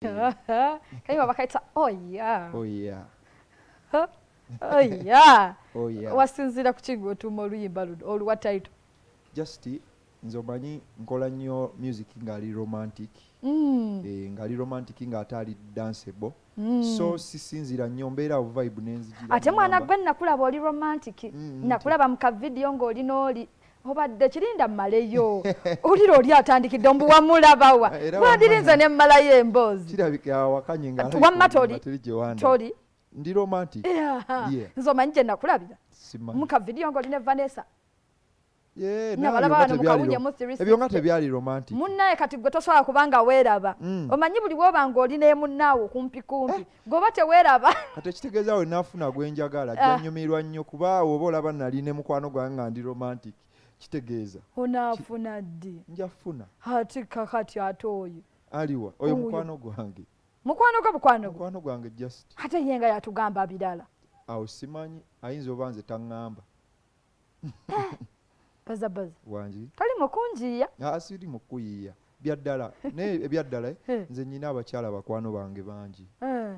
Kaiwa bakaita oh yeah. Oh yeah. Oh yeah. Oh yeah. Wasinzira ku kigo tuma oluyimba oluwa title. Just nze omanyi nkola nnyo music ngali romantic. Ngali romantic ng'atali danceable. So sisinzira nnyo mbeera vibe nenzijira. Ate mwana gwe nakulaba oli romantic. Nakulaba mu ka video ng'oli n'oli obadde kirinda mmaleyo. Oliro oli atandikidde mbu wamulabawa. Badirinze ne mmalayo emboozi. Kirabika awakanye nga wamma toli. Ndi romantic. Yeah. Nzo manje nakulabira. Mu ka video ng'oli ne Vanessa. Yeah, ebyo nga tebyali romantic. Munnaye kati gwe tosobola kubanga weeraba. Omanyi buli bw'obanga oli ne munnaawo kumpi. Goba teweeraba. Kati ekitegeeza we naafuna gwenjagala janyumirwa nnyo kuba oba olaba nali ne mukwano gwange nga ndi romantic. Kitegeeza. Onaafuna ddi? Njafuna. Ati kakati ate oyo. Aliwa oyo mukwano gwange. Mukwano gwange just. Ate yenga yatugamba birala. Awo simanyi ayinza oba nze taŋŋamba. Baza baza. Wanji. Tali mukunjiya. Asiri mukuyiya. Byaddala. Ne ebyaddala nze nyina abakyala bakwano bange bangi.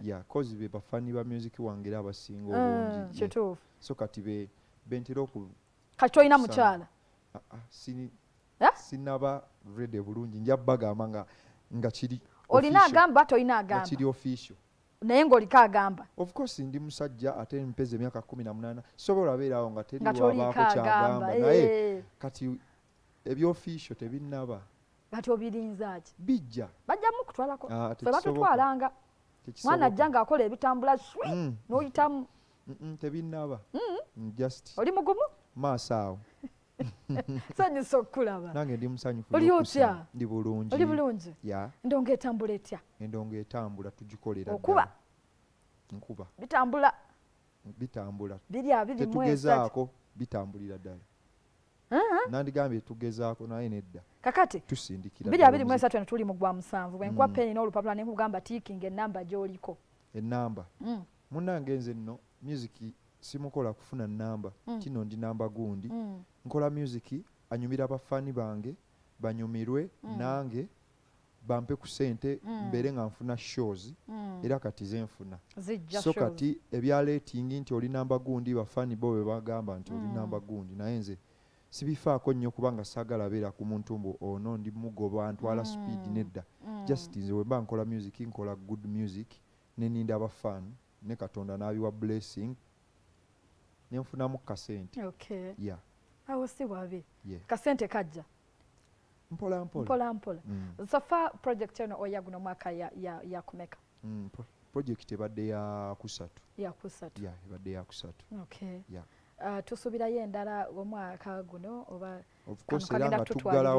Yeah, cause be bafani ba music wange abasinga obungi. Kituufu. So kati be bentera oku. Kati oyina mukyala. Sinaba ready bulungi njabagamba nga kiri. Olina agamba toyina agamba. Kiri official. Naye ng'oliko agamba. Of course ndi musajja ate mpeze emyaka 18 sobola beerawo nga teri wabaako kyagamba naye kati ebyo official tebinnaba. Kati obirinza ki? Bijja. Bajjamu kutwalako. Fe batutwalanga. Mwana ajja ng'akola ebitambula n'oyitamu. Tebinnaba. Just. Oli mugumu? Maaso awo. Sanyusa okulaba. Nange ndi musanyufu. Oli otya? Ndi bulungi. Oli bulungi? Yeah. Endonga etambula etya? Endonga etambula tugikolera. Okuba? Nkuba. Bitambula. Biri abiri tugezaako bitambulira ddala. Nandigambye tugezaako naye nedda. Kakati tusindikira. Biri abiri mwesa twena tuli mu gwa musanvu. Bwe nkuwa peni n'olupapula ne nkugamba tiikinga ennamba gy'oliko. Ennamba. Munnange nze nno music simukola kufuna namba. Kino ndi namba gundi. Nkola music anyumira abafani bange banyumirwe nange bampe ku sente mbere nga nfuna shows era kati zenfuna. So kati ebya rating nti oli namba gundi bafani bo be bagamba nti oli namba gundi naye nze sibifaako nnyo kubanga saagala beera ku muntu mbu ono ndi mugoba ntwala speed nedda. Just nze we mba nkola music nkola good music neninda abafani ne Katonda n'abiwa blessing nenfunamu kasente. Okay. Yeah. Awo si wabi. Yeah. Kasente kajja. Mpola. Safa project eno oyaguno mwaka ya kumeka. Project ebadde ya kusatu. Ya kusatu. Yeah, ebadde ya kusatu. Okay. Yeah. Tusubirayo endala omwaka guno oba of course era nga tuggala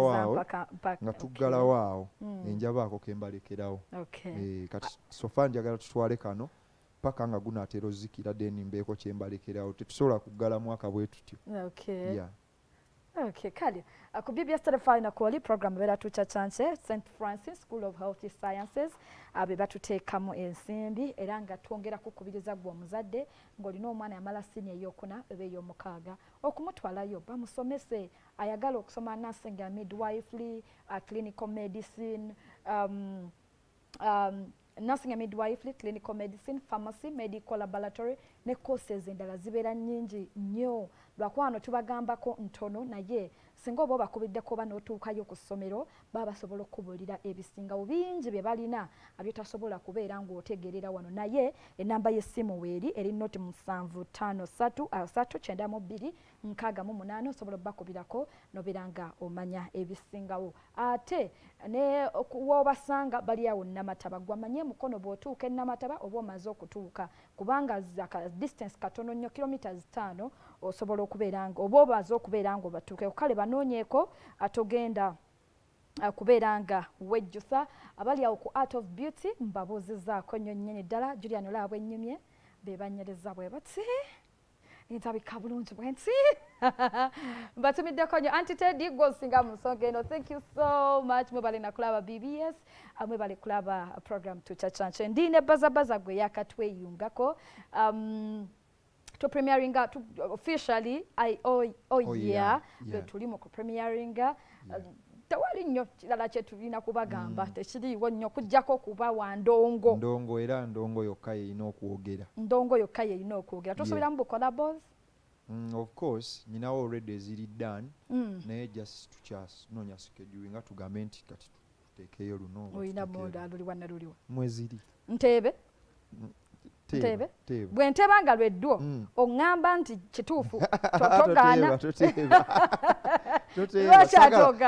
waawo enjabaako kembalekerawo. Okay. Kati sofa njagala tutwale kano paka nga gunaatera ozikira deni mbeeko kyembalekerawo tetusobola kuggala mwaka bwe tutyo. Okay. Yeah. Okay, kali. Ku BBS Telefina kwali program bera tuchachanche St. Francis School of Health Sciences abe batuteekamu ensimbi era nga twongera kukubiriza gwa muzadde ng'olina omwana yamala senior eyokuna ebe ey'omukaaga okumutwalayo bamusomese ayagala okusoma nursing and midwifery, clinical medicine, nursing and midwifery, clinical medicine, pharmacy, medical laboratory ne courses endala zibeera nnyingi nnyo. Lwakwano tubagambako ntono naye singa oba bakubiddeko oba n'otuukayo ku ssomero baba basobola okubuulira ebisingawo bingi bye balina abyotasobola kubeera ng'otegerera wano naye ennamba y'essimu weeri eri noti 75339268 osobola obbakubirako nobeera nga omanya ebisingawo ate ne wobasanga bali awo Namataba gwamanye mukono bw'otuuka e Namataba oba omaze okutuuka kubanga distance katono nnyo kilometers 5 osobola okubeera nga oba obaze okubeera nga obatuuke kale banoonyeeko atogenda kubeera nga wejjusa abali awo ku Art of Beauty mbabuuzizaako nnyo nnyini ddala Julian Laba ennyumye be banyereza bwe bati entabika bulungi bwensi mbatumiddeko nnyo Auntie Teddy gwosinga mu nsonga eno. Thank you so much mwebale na kulaba BBS mwebale kulaba program tuchachanche ndine Baza Baza gwe yakatweyungako to premiering officially tuli mu premiering tewali nnyo kirala kye tulina kubagamba tekiriiwo nnyo kujjako kuba wa ndongo ndongo era ndongo yokka yeyina okwogera ndongo yokka yeyina okwogera tosobolera mu bukolabos of course nyinawo already eziri done naye just tukyanoonya schedule nga tugambe nti kati tuteekeyo luno oyina moda luliwa na luliwa mweziri ntebe ntebe bwe nteba nga lweddwo oŋŋamba nti kituufu togaana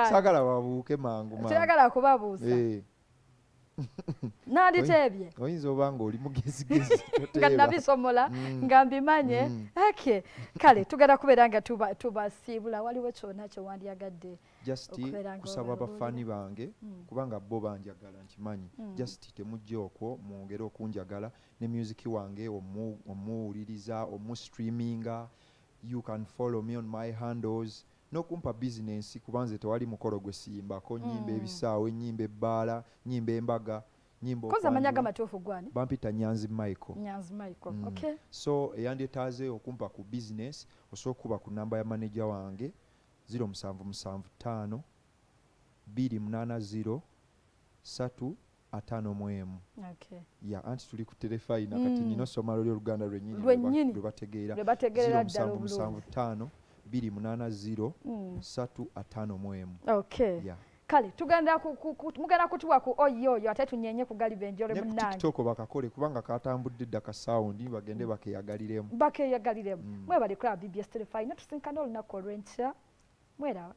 sagala babuuke mangu toyagala kubabuusa nanditebye oyinza oba nga oli mugezigezi nga nabisomola nga mbimanye okay kale tugenda kubeera nga tubasiibula waliwo kyonna kyewandyagadde just kusaba abafaani bange kubanga bo banjagala nkimanyi just temujje okwo mwongere okunjagala ne musiki wange omuwuliriza omustreaminga you can follow me on my handles n'okumpa bizinensi kubanze tewali mukolo gwe siyimbako nyimba ebisaawe nyimba ebbaala nyimba embaga nyimba koza amanya gamatuufu gwani bampita Nyanzi Michael okay so eyandyetaaze okumpa ku business osobola okuba ku namba ya manager wange 0775 280 351 okay ya anti tuli ku telefayina kati nino somalo ly'Oluganda lwennyini lwe bategeera 0775 280 351 okay yeah. Kale tugenda mugenda kutuwa ku oyo ate tunyenye ku gali benjole munnange TikTok bakakole kubanga katambudde daka sound bagende bakeyagaliremu mwebale kula BBS telefayina tusinkana olunaku olw'enkya mwera